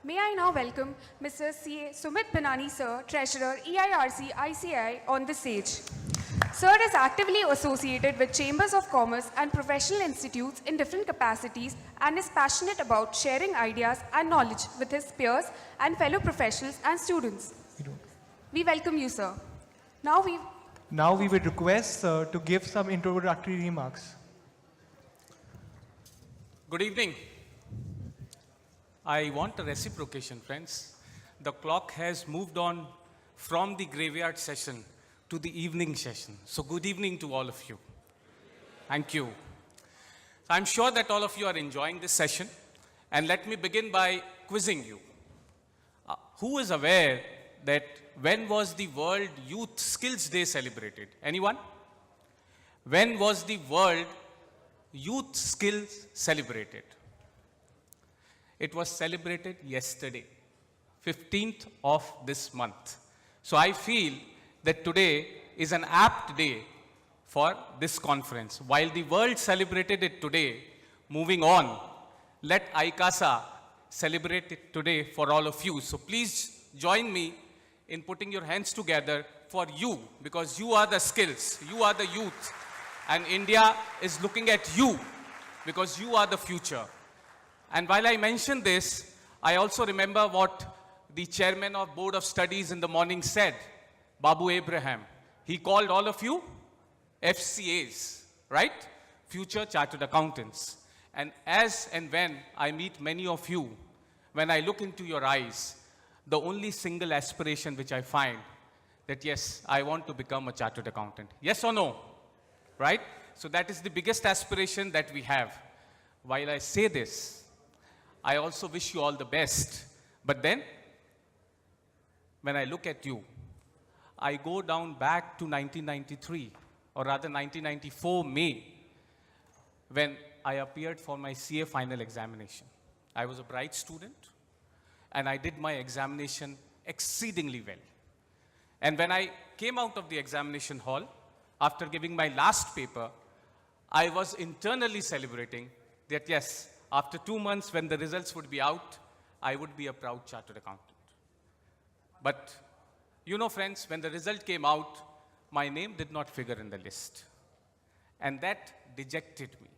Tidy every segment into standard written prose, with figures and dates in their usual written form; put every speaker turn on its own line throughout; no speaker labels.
May I now welcome Mr. C.A. Sumit Banani, Sir, Treasurer, EIRC ICI, on the stage. Sir is actively associated with chambers of commerce and professional institutes in different capacities and is passionate about sharing ideas and knowledge with his peers and fellow professionals and students. We welcome you, sir. Now
we would request Sir to give some introductory remarks.
Good evening. I want a reciprocation, friends. The clock has moved on from the graveyard session to the evening session. So good evening to all of you. Thank you. I'm sure that all of you are enjoying this session. And let me begin by quizzing you. Who is aware that when was the World Youth Skills Day celebrated? Anyone? When was the World Youth Skills celebrated? It was celebrated yesterday, 15th of this month. So I feel that today is an apt day for this conference. While the world celebrated it today, moving on, let ICASA celebrate it today for all of you. So please join me in putting your hands together for you, because you are the skills, you are the youth, and India is looking at you because you are the future. And while I mention this, I also remember what the chairman of Board of Studies in the morning said, Babu Abraham. He called all of you FCAs, right? Future Chartered Accountants. And as and when I meet many of you, when I look into your eyes, the only single aspiration which I find that yes, I want to become a chartered accountant. Yes or no? Right? So that is the biggest aspiration that we have. While I say this, I also wish you all the best. But then, when I look at you, I go down back to 1993, or rather 1994 May, when I appeared for my CA final examination. I was a bright student, and I did my examination exceedingly well. And when I came out of the examination hall, after giving my last paper, I was internally celebrating that yes, after 2 months when the results would be out, I would be a proud chartered accountant. But you know, friends, when the result came out, my name did not figure in the list. And that dejected me.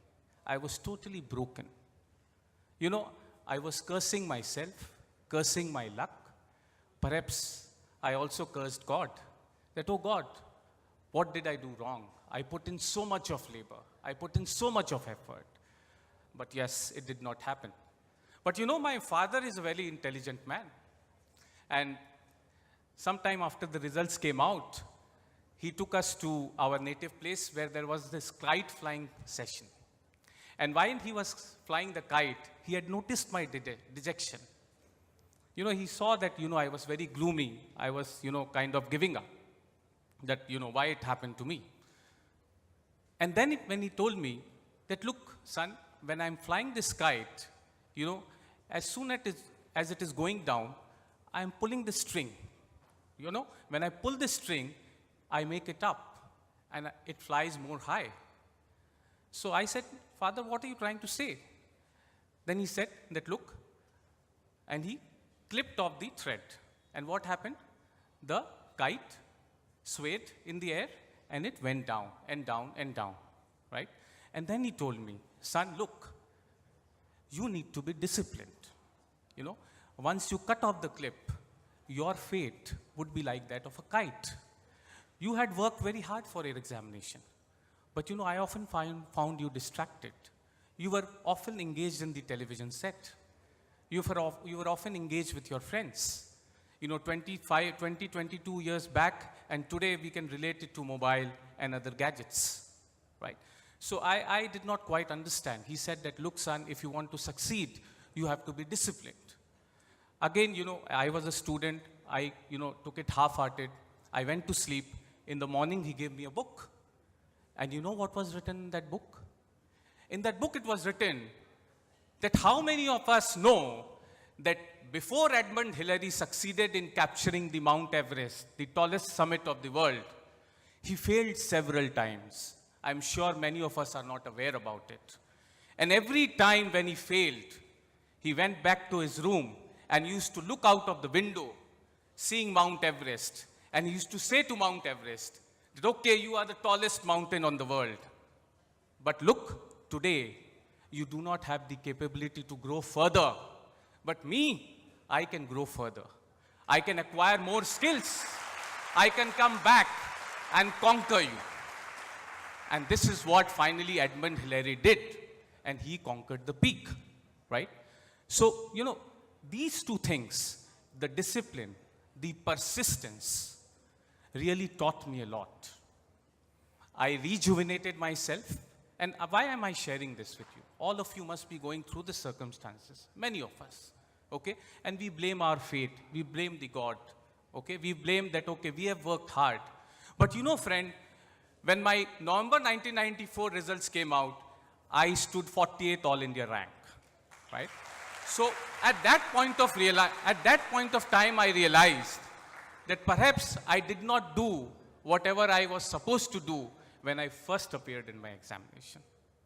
I was totally broken. You know, I was cursing myself, cursing my luck. Perhaps I also cursed God. That, oh God, what did I do wrong? I put in so much of labor. I put in so much of effort. But yes, it did not happen. But you know, my father is a very intelligent man. And sometime after the results came out, he took us to our native place where there was this kite flying session. And while he was flying the kite, he had noticed my dejection. You know, he saw that, you know, I was very gloomy. I was, you know, kind of giving up. That, you know, why it happened to me. And then when he told me that, look, son, when I'm flying this kite, you know, as soon as it is going down, I'm pulling the string. You know, when I pull the string, I make it up and it flies more high. So I said, Father, what are you trying to say? Then he said that, look, and he clipped off the thread. And what happened? The kite swayed in the air and it went down and down and down, right? And then he told me, son, look, you need to be disciplined. You know, once you cut off the clip, your fate would be like that of a kite. You had worked very hard for your examination. But you know, I often found you distracted. You were often engaged in the television set. You were often engaged with your friends. You know, 22 years back, and today we can relate it to mobile and other gadgets, right? So I did not quite understand. He said that, look, son, if you want to succeed, you have to be disciplined. Again, you know, I was a student. I, you know, took it half-hearted. I went to sleep. In the morning, he gave me a book. And you know what was written in that book? In that book, it was written that how many of us know that before Edmund Hillary succeeded in capturing the Mount Everest, the tallest summit of the world, he failed several times. I'm sure many of us are not aware about it. And every time when he failed, he went back to his room and used to look out of the window, seeing Mount Everest. And he used to say to Mount Everest, that, okay, you are the tallest mountain on the world. But look, today, you do not have the capability to grow further. But me, I can grow further. I can acquire more skills. I can come back and conquer you. And this is what finally Edmund Hillary did. And he conquered the peak, right? So, these two things, the discipline, the persistence, really taught me a lot. I rejuvenated myself. And why am I sharing this with you? All of you must be going through the circumstances, many of us, okay? And we blame our fate, we blame the God, okay? We blame that, okay, we have worked hard. But friend, when my November 1994 results came out, I stood 48th All India rank, right? So at that point of time, I realized that perhaps I did not do whatever I was supposed to do when I first appeared in my examination,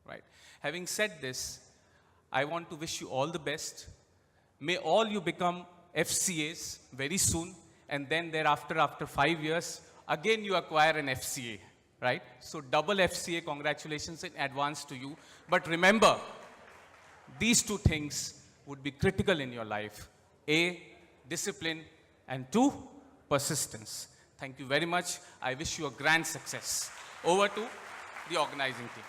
right? Having said this, I want to wish you all the best. May all you become FCAs very soon, and then thereafter, after 5 years, again you acquire an FCA, right? So double FCA, congratulations in advance to you. But remember, these two things would be critical in your life. A, discipline, and 2, persistence. Thank you very much. I wish you a grand success. Over to the organizing team.